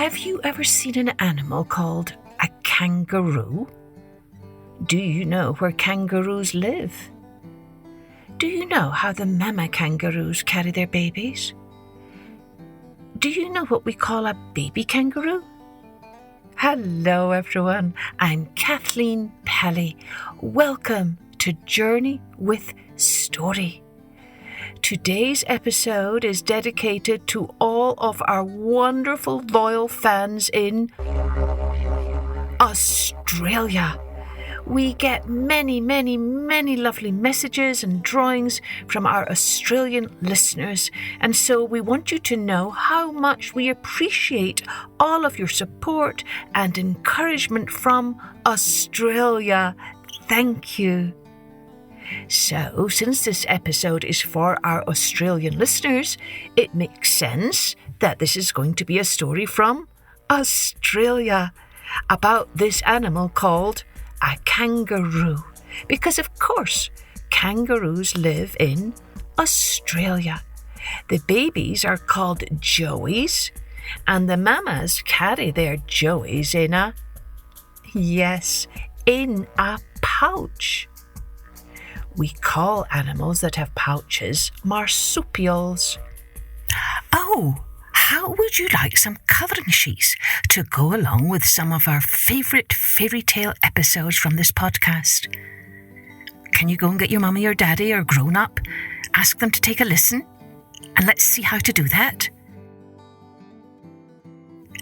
Have you ever seen an animal called a kangaroo? Do you know where kangaroos live? Do you know how the mama kangaroos carry their babies? Do you know what we call a baby kangaroo? Hello everyone, I'm Kathleen Pelly. Welcome to Journey with Story. Today's episode is dedicated to all of our wonderful loyal fans in Australia. We get many lovely messages and drawings from our Australian listeners, and so we want you to know how much we appreciate all of your support and encouragement from Australia. Thank you. So, since this episode is for our Australian listeners, it makes sense that this is going to be a story from Australia about this animal called a kangaroo. Because, of course, kangaroos live in Australia. The babies are called joeys, and the mamas carry their joeys in a pouch. We call animals that have pouches marsupials. Oh, how would you like some colouring sheets to go along with some of our favourite fairy tale episodes from this podcast? Can you go and get your mummy or daddy or grown up, ask them to take a listen, and let's see how to do that?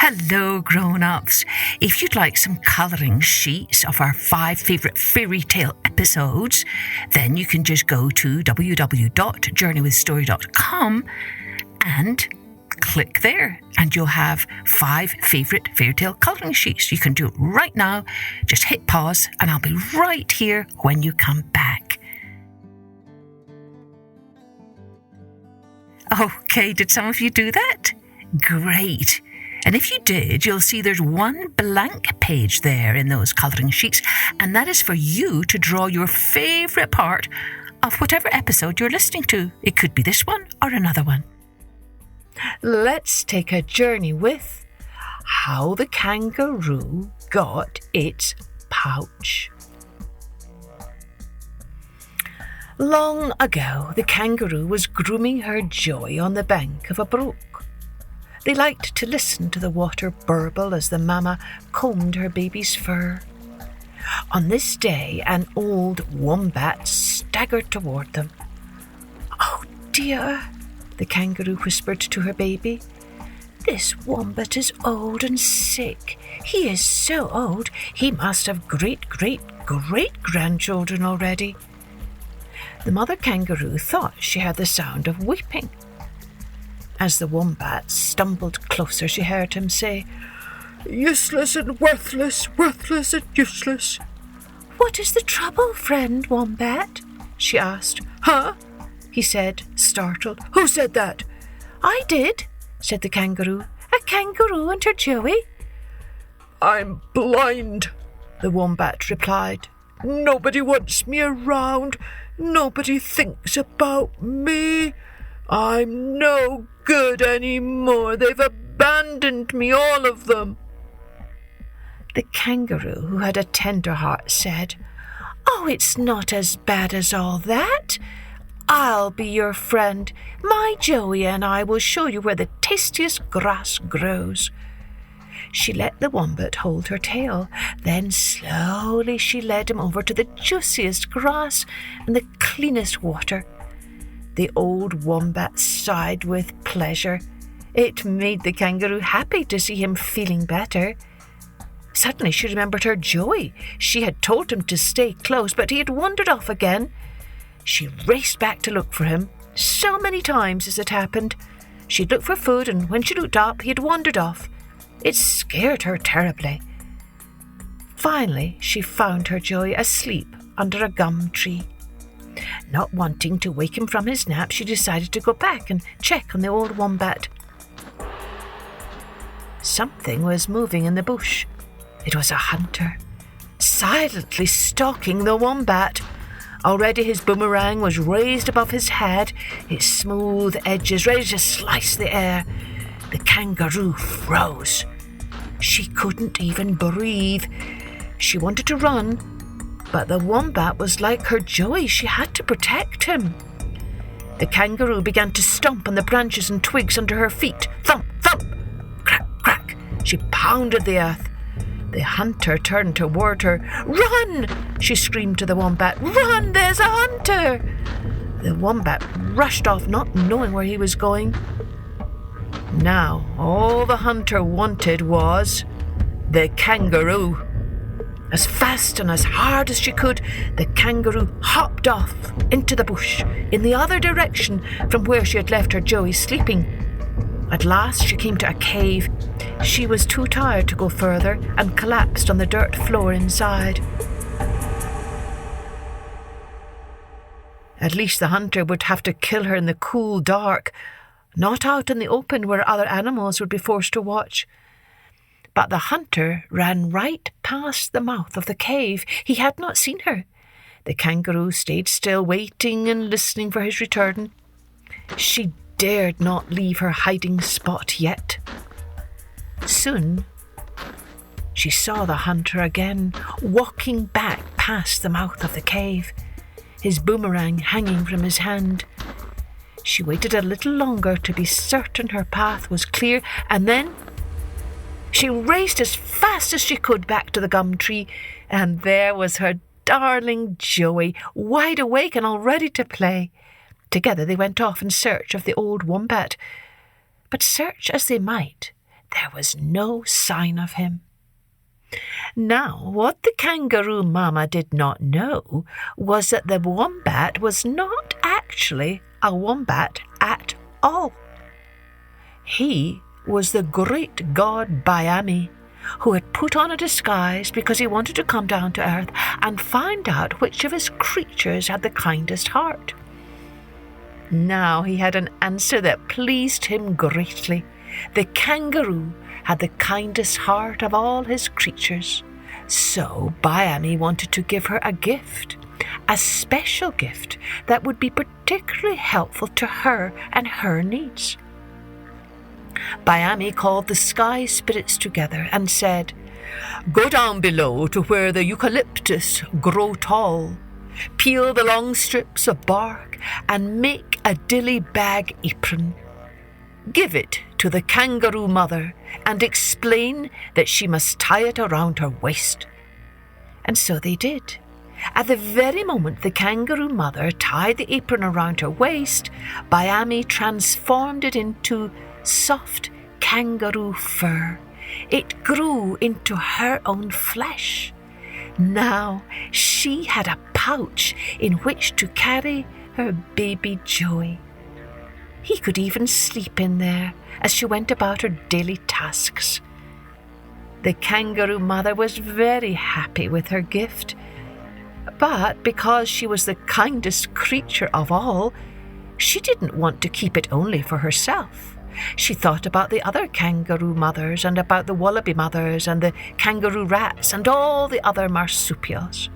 Hello, grown-ups. If you'd like some colouring sheets of our 5 favourite fairy tale episodes, then you can just go to www.journeywithstory.com and click there, and you'll have 5 favourite fairy tale colouring sheets. You can do it right now. Just hit pause, and I'll be right here when you come back. Okay, did some of you do that? Great. And if you did, you'll see there's one blank page there in those colouring sheets, and that is for you to draw your favourite part of whatever episode you're listening to. It could be this one or another one. Let's take a journey with how the kangaroo got its pouch. Long ago, the kangaroo was grooming her joey on the bank of a brook. They liked to listen to the water burble as the mama combed her baby's fur. On this day, an old wombat staggered toward them. "Oh dear," the kangaroo whispered to her baby. "This wombat is old and sick. He is so old, he must have great-grandchildren already." The mother kangaroo thought she heard the sound of weeping. As the wombat stumbled closer, she heard him say, "Useless and worthless, worthless and useless." "What is the trouble, friend wombat?" she asked. "Huh?" he said, startled. "Who said that?" "I did," said the kangaroo. "A kangaroo and her joey." "I'm blind," the wombat replied. "Nobody wants me around. Nobody thinks about me. I'm no good anymore. They've abandoned me, all of them." The kangaroo, who had a tender heart, said, "Oh, it's not as bad as all that. I'll be your friend. My joey and I will show you where the tastiest grass grows." She let the wombat hold her tail. Then slowly she led him over to the juiciest grass and the cleanest water. The old wombat sighed with pleasure. It made the kangaroo happy to see him feeling better. Suddenly she remembered her joey. She had told him to stay close, but he had wandered off again. She raced back to look for him. So many times as it happened. She'd looked for food, and when she looked up, he had wandered off. It scared her terribly. Finally, she found her joey asleep under a gum tree. Not wanting to wake him from his nap, she decided to go back and check on the old wombat. Something was moving in the bush. It was a hunter, silently stalking the wombat. Already his boomerang was raised above his head, its smooth edges ready to slice the air. The kangaroo froze. She couldn't even breathe. She wanted to run, but the wombat was like her Joey. She had to protect him. The kangaroo began to stomp on the branches and twigs under her feet. Thump, thump, crack, crack. She pounded the earth. The hunter turned toward her. "Run!" she screamed to the wombat. "Run, there's a hunter!" The wombat rushed off, not knowing where he was going. Now, all the hunter wanted was the kangaroo. As fast and as hard as she could, the kangaroo hopped off into the bush in the other direction from where she had left her Joey sleeping. At last she came to a cave. She was too tired to go further and collapsed on the dirt floor inside. At least the hunter would have to kill her in the cool dark, not out in the open where other animals would be forced to watch. But the hunter ran right past the mouth of the cave. He had not seen her. The kangaroo stayed still, waiting and listening for his return. She dared not leave her hiding spot yet. Soon, she saw the hunter again, walking back past the mouth of the cave, his boomerang hanging from his hand. She waited a little longer to be certain her path was clear, and then she raced as fast as she could back to the gum tree, and there was her darling Joey, wide awake and all ready to play. Together they went off in search of the old wombat. But search as they might, there was no sign of him. Now, what the kangaroo mama did not know was that the wombat was not actually a wombat at all. He was the great god Byamee, who had put on a disguise because he wanted to come down to earth and find out which of his creatures had the kindest heart. Now he had an answer that pleased him greatly. The kangaroo had the kindest heart of all his creatures. So Byamee wanted to give her a gift, a special gift that would be particularly helpful to her and her needs. Byamee called the sky spirits together and said, "Go down below to where the eucalyptus grow tall. Peel the long strips of bark and make a dilly bag apron. Give it to the kangaroo mother and explain that she must tie it around her waist." And so they did. At the very moment the kangaroo mother tied the apron around her waist, Byamee transformed it into soft kangaroo fur. It grew into her own flesh. Now she had a pouch in which to carry her baby Joey. He could even sleep in there as she went about her daily tasks. The kangaroo mother was very happy with her gift, but because she was the kindest creature of all, she didn't want to keep it only for herself. She thought about the other kangaroo mothers and about the wallaby mothers and the kangaroo rats and all the other marsupials.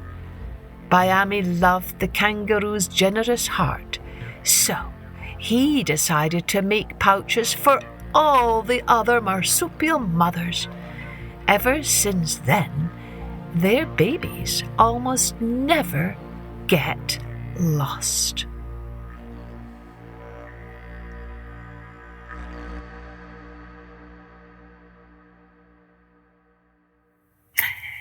Byamee loved the kangaroo's generous heart, so he decided to make pouches for all the other marsupial mothers. Ever since then, their babies almost never get lost.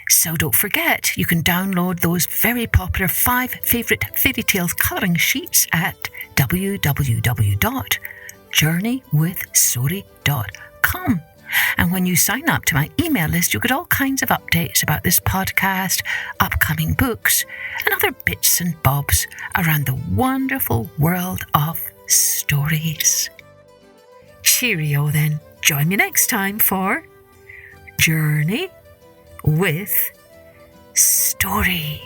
So don't forget, you can download those very popular 5 favourite fairy tales colouring sheets at www.journeywithsori.com. And when you sign up to my email list, you'll get all kinds of updates about this podcast, upcoming books, and other bits and bobs around the wonderful world of stories. Cheerio then. Join me next time for Journey with Story.